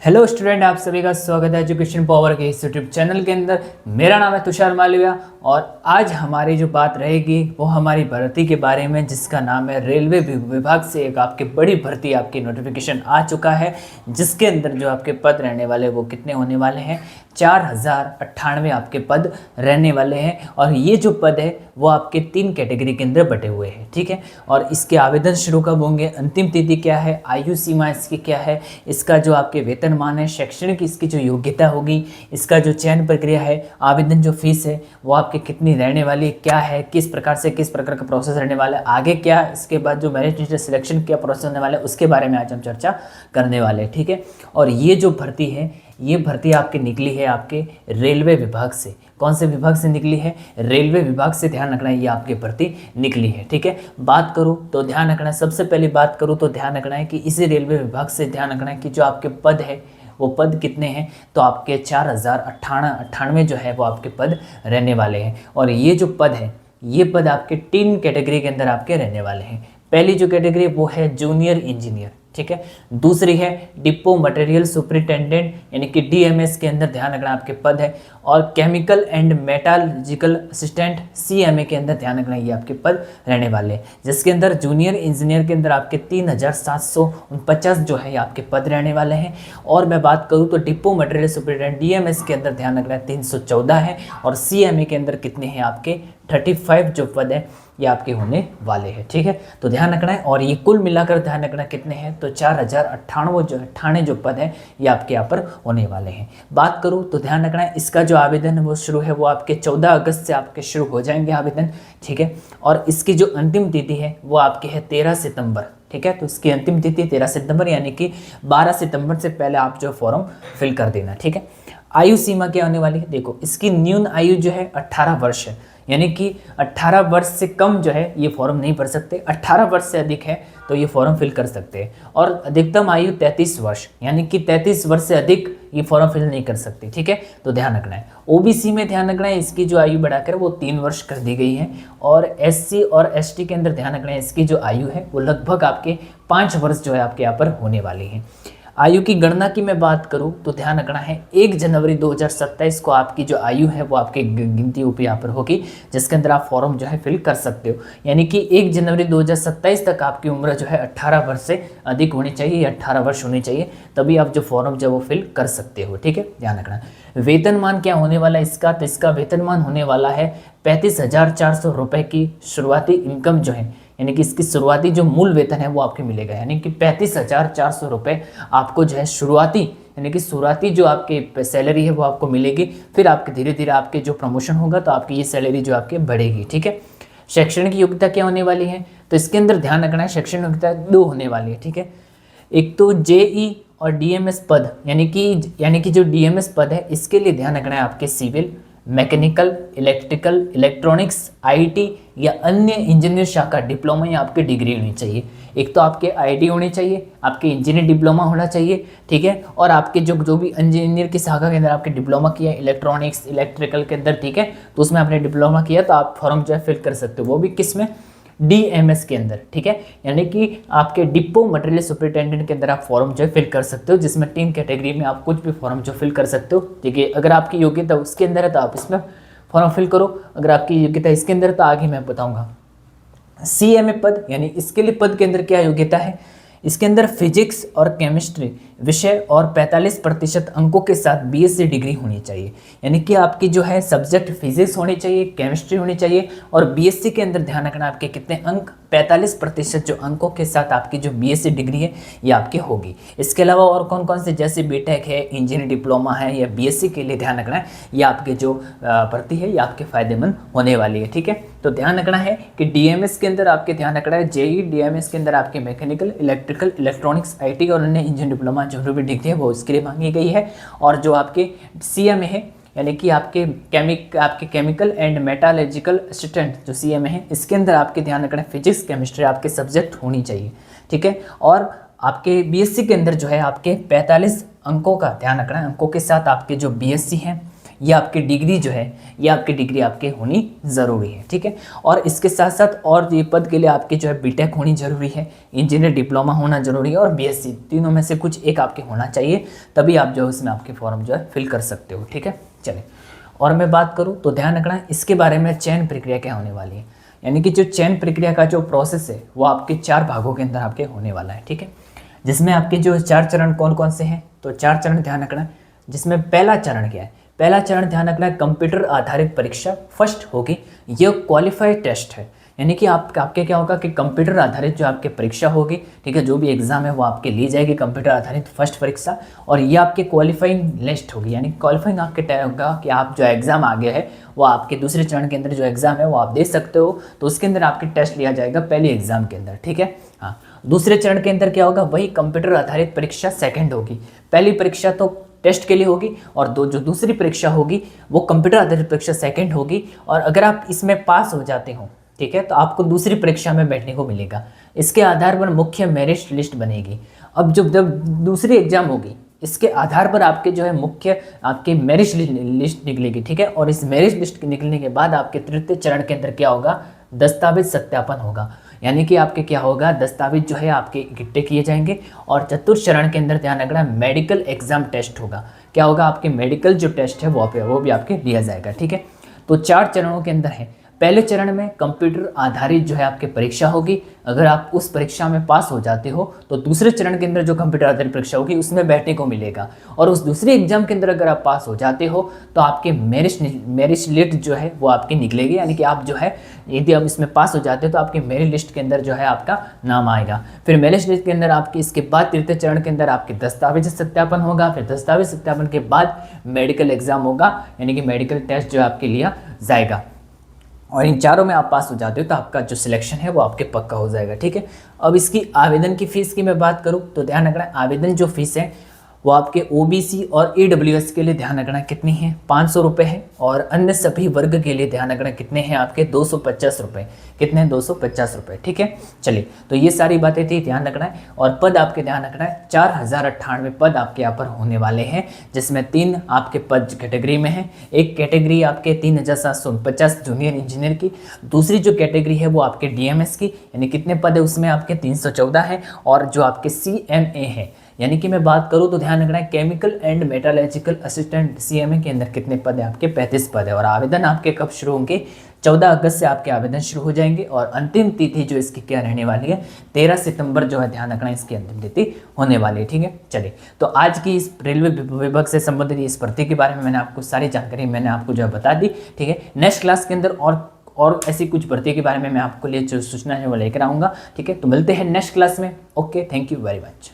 Hello student, आप सभी का स्वागत है एजुकेशन पावर के इस यूट्यूब चैनल के अंदर। मेरा नाम है तुषार मालविया और आज हमारी जो बात रहेगी वो हमारी भर्ती के बारे में, जिसका नाम है रेलवे विभाग से एक आपकी बड़ी भर्ती आपकी नोटिफिकेशन आ चुका है, जिसके अंदर जो आपके पद रहने वाले वो कितने होने वाले हैं, 4098 आपके पद रहने वाले हैं। और ये जो पद है वो आपके 3 कैटेगरी के अंदर बटे हुए हैं, ठीक है। और इसके आवेदन शुरू कब होंगे, अंतिम तिथि क्या है, आयु सीमा इसकी क्या है, इसका जो आपके वेतनमान है, शैक्षणिक इसकी जो योग्यता होगी, इसका जो चयन प्रक्रिया है, आवेदन जो फीस है वो आपकी कितनी रहने वाली है, क्या है, किस प्रकार का प्रोसेस रहने वाला है, आगे क्या, इसके बाद जो मेरिट लिस्ट सिलेक्शन क्या प्रोसेस होने वाला है, उसके बारे में आज हम चर्चा करने वाले हैं, ठीक है। और ये जो भर्ती है, ये भर्ती आपकी निकली है आपके रेलवे विभाग से। कौन से विभाग से निकली है? रेलवे विभाग से। ध्यान रखना है, ये आपकी भर्ती निकली है, ठीक है। बात करूँ तो ध्यान रखना है, सबसे पहले बात करूँ तो ध्यान रखना है कि इसी रेलवे विभाग से ध्यान रखना है कि जो आपके पद है वो पद कितने हैं, तो आपके 4098 जो है वो आपके पद रहने वाले हैं। और ये जो पद है, ये पद आपके 3 कैटेगरी के अंदर आपके रहने वाले हैं। पहली जो कैटेगरी वो है जूनियर इंजीनियर, ठीक है। दूसरी है डिपो मटेरियल सुपरिटेंडेंट यानी कि डीएमएस के अंदर ध्यान रखना आपके पद है। और chemical and metallurgical assistant CMA के अंदर ध्यान रखना ये आपके पद रहने वाले हैं, जिसके अंदर जूनियर इंजीनियर के अंदर आपके 3749 जो है आपके पद रहने वाले हैं। और मैं बात करूँ तो डिपो मटेरियल सुपरिटेंडेंट डीएमएस के अंदर ध्यान रखना 314 है। और सीएमए के अंदर कितने हैं आपके 35 जो पद है ये आपके होने वाले हैं, ठीक है। तो ध्यान रखना है। और ये कुल मिलाकर ध्यान रखना कितने हैं, तो 4098 जो पद है ये आपके यहाँ पर होने वाले हैं। बात करूँ तो ध्यान रखना है, इसका जो आवेदन है वो शुरू है वो आपके 14 अगस्त से आपके शुरू हो जाएंगे आवेदन, ठीक है। और इसकी जो अंतिम तिथि है वो आपकी है 13 सितंबर, ठीक है। तो इसकी अंतिम तिथि 13 सितंबर यानी कि 12 सितंबर से पहले आप जो फॉर्म फिल कर देना, ठीक है। आयु सीमा क्या होने वाली है, देखो इसकी न्यून आयु जो है 18 वर्ष है, यानी कि 18 वर्ष से कम जो है ये फॉर्म नहीं भर सकते, 18 वर्ष से अधिक है तो ये फॉर्म फिल कर सकते हैं। और अधिकतम आयु 33 वर्ष, यानी कि 33 वर्ष से अधिक ये फॉर्म फिल नहीं कर सकते, ठीक है। तो ध्यान रखना है। ओबीसी में ध्यान रखना है, इसकी जो आयु बढ़ाकर वो 3 वर्ष कर दी गई है। और एससी और एसटी के अंदर ध्यान रखना है, इसकी जो आयु है वो लगभग आपके 5 वर्ष जो है आपके यहाँ पर होने वाली है। आयु की गणना की मैं बात करूं तो ध्यान रखना है 1 जनवरी 2027 को आपकी जो आयु है वो आपकी गिनती ऊपर यहाँ पर होगी, जिसके अंदर आप फॉर्म जो है फिल कर सकते हो। यानी कि 1 जनवरी 2027 तक आपकी उम्र जो है 18 वर्ष से अधिक होनी चाहिए, 18 वर्ष होनी चाहिए, तभी आप जो फॉर्म जो वो फिल कर सकते हो, ठीक है। ध्यान रखना। वेतनमान क्या होने वाला है इसका, तो इसका वेतनमान होने वाला है 35,400 रुपये की शुरुआती इनकम जो है, यानी कि इसकी शुरुआती जो मूल वेतन है वो आपके मिलेगा, यानी कि 35,400 रुपये आपको जो है शुरुआती, यानी कि शुरुआती जो आपकी सैलरी है वो आपको मिलेगी। फिर आपके धीरे धीरे आपके जो प्रमोशन होगा तो आपकी ये सैलरी जो आपके बढ़ेगी, ठीक है। शैक्षणिक योग्यता क्या होने वाली है, तो इसके अंदर ध्यान रखना है शैक्षणिक योग्यता 2 होने वाली है, ठीक है। एक तो जेई और डीएमएस पद, यानी कि जो डीएमएस पद है इसके लिए ध्यान रखना है आपके civil, mechanical, electrical, electronics, IT या अन्य इंजीनियर शाखा डिप्लोमा या आपकी डिग्री होनी चाहिए। एक तो आपके आईटी होनी चाहिए, आपके इंजीनियर डिप्लोमा होना चाहिए, ठीक है। और आपके जो भी इंजीनियर की शाखा के अंदर आपके डिप्लोमा किया, इलेक्ट्रॉनिक्स, इलेक्ट्रिकल के अंदर, ठीक है, तो उसमें आपने डिप्लोमा किया तो आप फॉर्म जो है फिल कर सकते हो, वो भी किस में, डीएमएस के अंदर, ठीक है। यानी कि आपके डिपो मटेरियल सुपरिटेंडेंट के अंदर आप फॉर्म जो है फिल कर सकते हो, जिसमें 3 कैटेगरी में आप कुछ भी फॉर्म जो फिल कर सकते हो, ठीक है। अगर आपकी योग्यता उसके अंदर है तो आप इसमें फॉर्म फिल करो, अगर आपकी योग्यता इसके अंदर है तो आगे मैं बताऊंगा। सीएमए पद, यानी इसके लिए पद के अंदर क्या योग्यता है, इसके अंदर फिजिक्स और केमिस्ट्री विषय और 45% अंकों के साथ बीएससी डिग्री होनी चाहिए, यानी कि आपकी जो है सब्जेक्ट फिजिक्स होनी चाहिए, केमिस्ट्री होनी चाहिए। और बीएससी के अंदर ध्यान रखना आपके कितने अंक, 45% जो अंकों के साथ आपकी जो बीएससी डिग्री है ये आपकी होगी। इसके अलावा और कौन कौन से, जैसे बीटेक है, इंजीनियर डिप्लोमा है या बीएससी के लिए ध्यान रखना है ये आपके जो भर्ती है ये आपके फायदेमंद होने वाली है, ठीक है। तो ध्यान रखना है कि डीएमएस के अंदर आपके ध्यान रखना है, जेई डीएमएस के अंदर आपके मैकेनिकल, इलेक्ट्रिकल, इलेक्ट्रॉनिक्स, आईटी और अन्य इंजीनियर डिप्लोमा जो भी डिग्री है वो इसके लिए मांगी गई है। और जो आपके सीएमए है, यानी कि आपके केमिकल एंड मेटालर्जिकल असिस्टेंट जो सीएमए है, इसके अंदर आपके ध्यान रखना है फिजिक्स केमिस्ट्री आपके सब्जेक्ट होनी चाहिए, ठीक है। और आपके बीएससी के अंदर जो है आपके 45 अंकों का ध्यान रखना है, अंकों के साथ आपके जो बीएससी है ये आपकी डिग्री जो है, ये आपकी डिग्री आपके होनी ज़रूरी है, ठीक है। और इसके साथ साथ और ये पद के लिए आपकी जो है बीटेक होनी ज़रूरी है, इंजीनियर डिप्लोमा होना ज़रूरी है और बीएससी, तीनों में से कुछ एक आपके होना चाहिए, तभी आप जो है उसमें आपके फॉर्म जो है फिल कर सकते हो, ठीक है। चलिए, और मैं बात करूँ तो ध्यान रखना इसके बारे में चयन प्रक्रिया क्या होने वाली है, यानी कि जो चयन प्रक्रिया का जो प्रोसेस है वो आपके 4 भागों के अंदर आपके होने वाला है, ठीक है। जिसमें आपके जो 4 चरण कौन कौन से हैं, तो 4 चरण ध्यान रखना। जिसमें पहला चरण क्या है, पहला चरण ध्यान रखना है कंप्यूटर आधारित परीक्षा फर्स्ट होगी, ये क्वालिफाइड टेस्ट है, यानी कि आपके क्या होगा कि कंप्यूटर आधारित जो आपके परीक्षा होगी, ठीक है, जो भी एग्जाम है वो आपके ली जाएगी कंप्यूटर आधारित फर्स्ट परीक्षा, और ये आपके क्वालिफाइंग लिस्ट होगी, यानी क्वालिफाइंग आपके तय होगा कि आप जो एग्जाम आगे है वो आपके दूसरे चरण के अंदर जो एग्जाम है वो आप दे सकते हो, तो उसके अंदर आपके टेस्ट लिया जाएगा पहले एग्जाम के अंदर, ठीक है। हाँ, दूसरे चरण के अंदर क्या होगा, वही कंप्यूटर आधारित परीक्षा सेकेंड होगी, पहली परीक्षा तो टेस्ट के लिए होगी और जो दूसरी परीक्षा होगी वो कंप्यूटर आधारित परीक्षा सेकंड होगी, और अगर आप इसमें पास हो जाते हो, ठीक है, तो आपको दूसरी परीक्षा में बैठने को मिलेगा। इसके आधार पर मुख्य मेरिट लिस्ट बनेगी। अब जब दूसरी एग्जाम होगी इसके आधार पर आपके जो है मुख्य आपके मेरिट लिस्ट निकलेगी, ठीक है, और इस मेरिट लिस्ट के निकलने के बाद आपके तृतीय चरण के अंदर क्या होगा, दस्तावेज सत्यापन होगा, यानी कि आपके क्या होगा, दस्तावेज जो है आपके इकट्ठे किए जाएंगे, और चतुर्थ चरण के अंदर ध्यान रखना मेडिकल एग्जाम टेस्ट होगा, क्या होगा, आपके मेडिकल जो टेस्ट है वो भी आपके लिया जाएगा, ठीक है। तो 4 चरणों के अंदर है। पहले चरण में कंप्यूटर आधारित जो है आपकी परीक्षा होगी, अगर आप उस परीक्षा में पास हो जाते हो तो दूसरे चरण के अंदर जो कंप्यूटर आधारित परीक्षा होगी उसमें बैठने को मिलेगा, और उस दूसरे एग्जाम के अंदर अगर आप पास हो जाते हो तो आपके मेरिट लिस्ट जो है वो आपकी निकलेगी, यानी कि आप जो है यदि आप इसमें पास हो जाते हो तो आपके मेरिट लिस्ट के अंदर जो है आपका नाम आएगा। फिर मेरिट लिस्ट के अंदर आपके इसके बाद तृतीय चरण के अंदर आपके दस्तावेज सत्यापन होगा, फिर दस्तावेज सत्यापन के बाद मेडिकल एग्जाम होगा, यानी कि मेडिकल टेस्ट जो है आपके लिया जाएगा, और इन चारों में आप पास हो जाते हो तो आपका जो सिलेक्शन है वो आपके पक्का हो जाएगा, ठीक है। अब इसकी आवेदन की फ़ीस की मैं बात करूँ तो ध्यान रखना आवेदन जो फीस है वो आपके ओबीसी और ईडब्ल्यूएस के लिए ध्यान रखना कितनी है, 500 रुपये है, और अन्य सभी वर्ग के लिए ध्यान रखना कितने हैं आपके 250 रुपये, कितने हैं 250 रुपये, ठीक है। चलिए, तो ये सारी बातें थी, ध्यान रखना है। और पद आपके ध्यान रखना है 4098 पद आपके यहाँ पर होने वाले हैं, जिसमें 3 आपके पद कैटेगरी में हैं। एक कैटेगरी आपके 3749 जूनियर इंजीनियर की, दूसरी जो कैटेगरी है वो आपके डीएमएस की, यानी कितने पद है उसमें आपके 314 है, और जो आपके सीएमए है, यानी कि मैं बात करूं तो ध्यान रखना है chemical and metallurgical assistant CMA के अंदर कितने पद है आपके 35 पद है। और आवेदन आपके कब शुरू होंगे, 14 अगस्त से आपके आवेदन शुरू हो जाएंगे, और अंतिम तिथि जो इसकी क्या रहने वाली है 13 सितंबर जो है ध्यान रखना इसकी अंतिम तिथि होने वाली है, ठीक है। चलिए, तो आज की इस रेलवे विभाग से संबंधित इस भर्ती के बारे में मैंने आपको सारी जानकारी मैंने आपको जो है बता दी, ठीक है। नेक्स्ट क्लास के अंदर और ऐसी कुछ भर्ती के बारे में मैं आपको लिए जो सूचना है वो लेकर आऊँगा, ठीक है। तो मिलते हैं नेक्स्ट क्लास में। Okay, thank you very much.